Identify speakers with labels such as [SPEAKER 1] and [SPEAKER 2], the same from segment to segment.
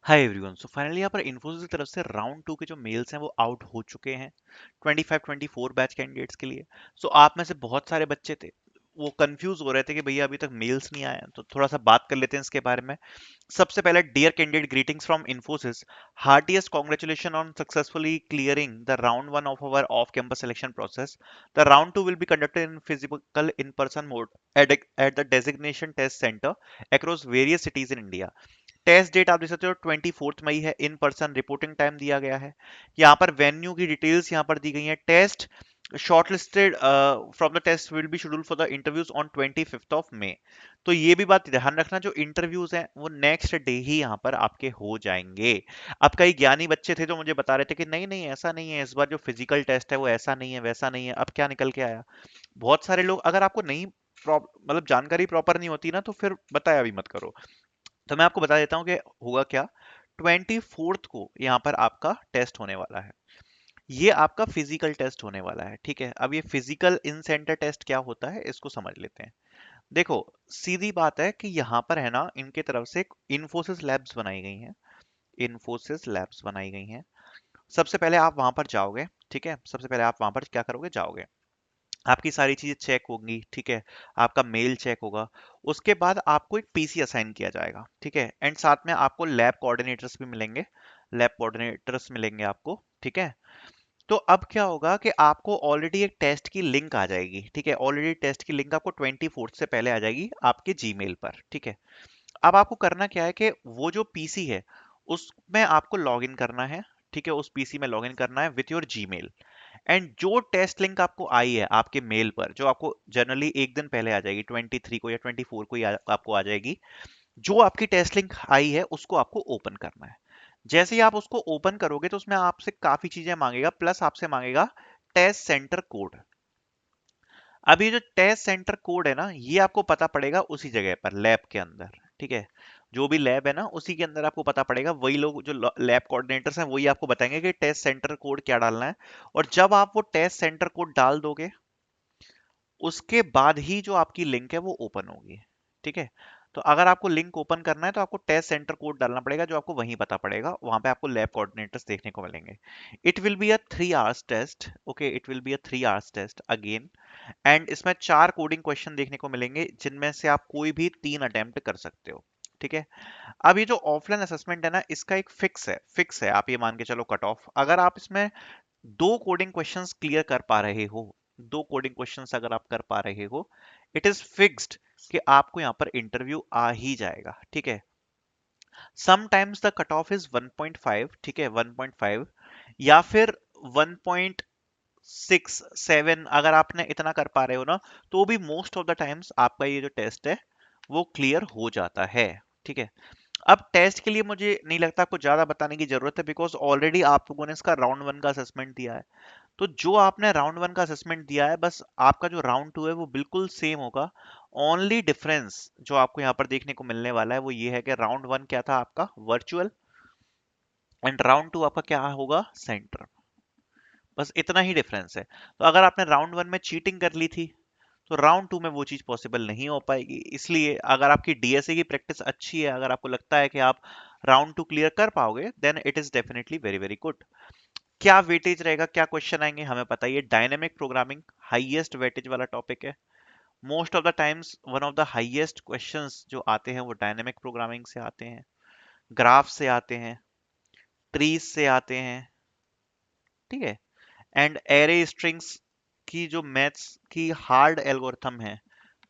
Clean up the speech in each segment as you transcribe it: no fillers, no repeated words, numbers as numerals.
[SPEAKER 1] Hi everyone. So finally यहाँ पर इन्फोसिस की तरफ से राउंड टू के जो मेल्स हैं वो आउट हो चुके हैं 25-24 बैच कैंडिडेट्स के लिए। सो आप में से बहुत सारे बच्चे थे वो कंफ्यूज हो रहे थे कि भैया अभी तक मेल्स नहीं आए हैं, तो थोड़ा सा बात कर लेते हैं इसके बारे में। सबसे पहले, dear candidate, greetings from Infosys, heartiest congratulation on successfully clearing the round one of our of campus selection process. The round two will be conducted in physical in person mode at the designation test center across various cities in India. Test date आप देख सकते हो 24 मई है। In person reporting time दिया गया है। यहाँ पर वेन्यू की डिटेल्स यहाँ पर दी गई है। Test shortlisted from the test will be schedule for the interviews on 25 May. तो ये भी बात ध्यान रखना, जो इंटरव्यूज हैं वो नेक्स्ट डे ही यहाँ पर आपके हो जाएंगे। अब कई ज्ञानी बच्चे थे जो मुझे बता रहे थे कि नहीं नहीं ऐसा नहीं है, इस बार जो फिजिकल टेस्ट है वो ऐसा नहीं है वैसा नहीं है। अब क्या निकल के आया, बहुत सारे लोग, अगर आपको नहीं मतलब जानकारी प्रॉपर नहीं होती ना, तो फिर बताया भी मत करो। तो मैं आपको बता देता हूँ कि होगा क्या। 24th को यहाँ पर आपका टेस्ट होने वाला है। ये आपका फिजिकल टेस्ट होने वाला है, ठीक है। अब ये फिजिकल इन सेंटर टेस्ट क्या होता है इसको समझ लेते हैं। देखो, सीधी बात है कि यहाँ पर है ना, इनके तरफ से इन्फोसिस लैब्स बनाई गई हैं। इन्फोसिस लैब्स बनाई गई हैं। सबसे पहले आप वहां पर जाओगे, ठीक है। सबसे पहले आप वहां पर क्या करोगे, जाओगे, आपकी सारी चीजें चेक होंगी, ठीक है। आपका मेल चेक होगा। उसके बाद आपको एक पीसी असाइन किया जाएगा, ठीक है। एंड साथ में आपको लैब कोऑर्डिनेटर्स भी मिलेंगे। लैब कोऑर्डिनेटर्स मिलेंगे आपको, ठीक है। तो अब क्या होगा कि आपको ऑलरेडी एक टेस्ट की लिंक आ जाएगी, ठीक है। ऑलरेडी टेस्ट की लिंक आपको 24 से पहले आ जाएगी आपके जीमेल पर, ठीक है। अब आपको करना क्या है कि वो जो पीसी है उसमें आपको लॉगिन करना है, ठीक है। उस पीसी में लॉगिन करना है विथ योर जीमेल। एंड जो टेस्ट लिंक आपको आई है आपके मेल पर, जो आपको जनरली एक दिन पहले आ जाएगी, 23 को या 24 को ही आपको आ जाएगी। जो आपकी टेस्ट लिंक आई है उसको आपको ओपन करना है। जैसे ही आप उसको ओपन करोगे तो उसमें आपसे काफी चीजें मांगेगा, प्लस आपसे मांगेगा टेस्ट सेंटर कोड। अब ये जो टेस्ट सेंटर कोड है ना, ये आपको पता पड़ेगा उसी जगह पर, लैब के अंदर, ठीक है। जो भी लैब है ना उसी के अंदर आपको पता पड़ेगा। वही लोग जो लैब कोऑर्डिनेटर्स हैं वही आपको बताएंगे कि टेस्ट सेंटर कोड क्या डालना है। और जब आप वो टेस्ट सेंटर कोड डाल दोगे, उसके बाद ही जो आपकी लिंक है वो ओपन होगी, ठीक है। तो अगर आपको लिंक ओपन करना है तो आपको टेस्ट सेंटर कोड डालना पड़ेगा, जो आपको वहीं पता पड़ेगा। वहां पे आपको लैब कोऑर्डिनेटर्स देखने को मिलेंगे। It will be a 3 hours test, okay. It will be a 3 hours test again. And इसमें 4 कोडिंग क्वेश्चन देखने को मिलेंगे, जिनमें से आप कोई भी 3 अटेम्प्ट कर सकते हो, ठीक है। अब ये जो ऑफलाइन असेसमेंट है ना, इसका एक फिक्स है। आप ये मान के चलो कट ऑफ, अगर आप इसमें 2 कोडिंग क्वेश्चंस क्लियर कर पा रहे हो, 2 कोडिंग क्वेश्चंस अगर आप कर पा रहे हो, इट इज फिक्स्ड कि आपको यहाँ पर इंटरव्यू आ ही जाएगा, ठीक है। Sometimes the cut off is 1.5, ठीक है, 1.5 या फिर 1.67। अगर आपने इतना कर पा रहे हो ना, तो भी मोस्ट ऑफ द टाइम्स आपका ये जो टेस्ट है वो क्लियर हो जाता है, ठीक है। अब टेस्ट के लिए मुझे नहीं लगता आपको ज्यादा बताने की जरूरत है, बिकॉज ऑलरेडी आप लोगों ने इसका राउंड वन का असेसमेंट दिया है। तो जो आपने राउंड वन का असेसमेंट दिया है, बस आपका जो राउंड टू है वो बिल्कुल सेम होगा। ओनली डिफरेंस जो आपको यहाँ पर देखने को मिलने वाला है वो ये है कि राउंड वन क्या था आपका, वर्चुअल, एंड राउंड टू आपका क्या होगा, सेंटर। बस इतना ही डिफरेंस है। तो अगर आपने राउंड वन में चीटिंग कर ली थी, तो राउंड टू में वो चीज पॉसिबल नहीं हो पाएगी। इसलिए अगर आपकी डीएसए की प्रैक्टिस अच्छी है, अगर आपको लगता है कि आप राउंड टू क्लियर कर पाओगे, then it is definitely very very good. क्या वेटेज रहेगा, क्या क्वेश्चन आएंगे, हमें पता ही है। डायनेमिक प्रोग्रामिंग हाईएस्ट वेटेज वाला टॉपिक है। Most of the times one of the highest questions जो आते हैं वो डायनेमिक प्रोग्रामिंग से आते हैं, ग्राफ से आते हैं, ट्रीज से आते हैं, ठीक है। एंड एरे स्ट्रिंग्स की जो मैथ्स की हार्ड एल्गोरिथम है,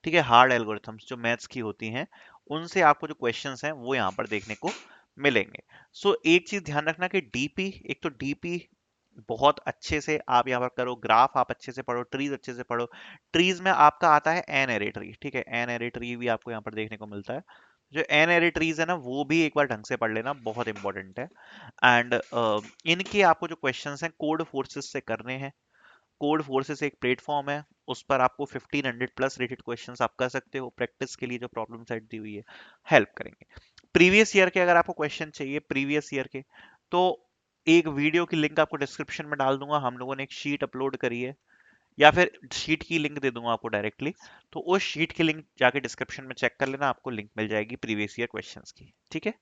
[SPEAKER 1] ठीक है, हार्ड एल्गोरिथम्स जो मैथ्स की होती हैं, उनसे आपको जो क्वेश्चंस हैं वो यहाँ पर देखने को मिलेंगे। सो एक चीज ध्यान रखना कि डीपी, एक तो डीपी बहुत अच्छे से आप यहाँ पर करो, ग्राफ आप अच्छे से पढ़ो, ट्रीज अच्छे से पढ़ो। ट्रीज में आपका आता है एन एरे ट्री, ठीक है। एन एरे ट्री भी आपको यहाँ पर देखने को मिलता है। जो एन एरे ट्रीज है ना, वो भी एक बार ढंग से पढ़ लेना, बहुत इंपॉर्टेंट है। एंड इनके आपको जो क्वेश्चंस हैं कोड फोर्सेस से करने हैं। कोड फोर्सेस एक प्लेटफॉर्म है, उस पर आपको 1500 प्लस रेटेड क्वेश्चंस आप कर सकते हो। प्रैक्टिस के लिए जो प्रॉब्लम सेट दी हुई है, हेल्प करेंगे। प्रीवियस ईयर के अगर आपको क्वेश्चन चाहिए प्रीवियस ईयर के, तो एक वीडियो की लिंक आपको डिस्क्रिप्शन में डाल दूंगा। हम लोगों ने एक शीट अपलोड करी है, या फिर शीट की लिंक दे दूंगा आपको डायरेक्टली, तो उस शीट की लिंक जाके डिस्क्रिप्शन में चेक कर लेना, आपको लिंक मिल जाएगी प्रीवियस ईयर क्वेश्चंस की। ठीक है,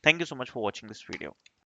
[SPEAKER 1] thank you so much for watching this video.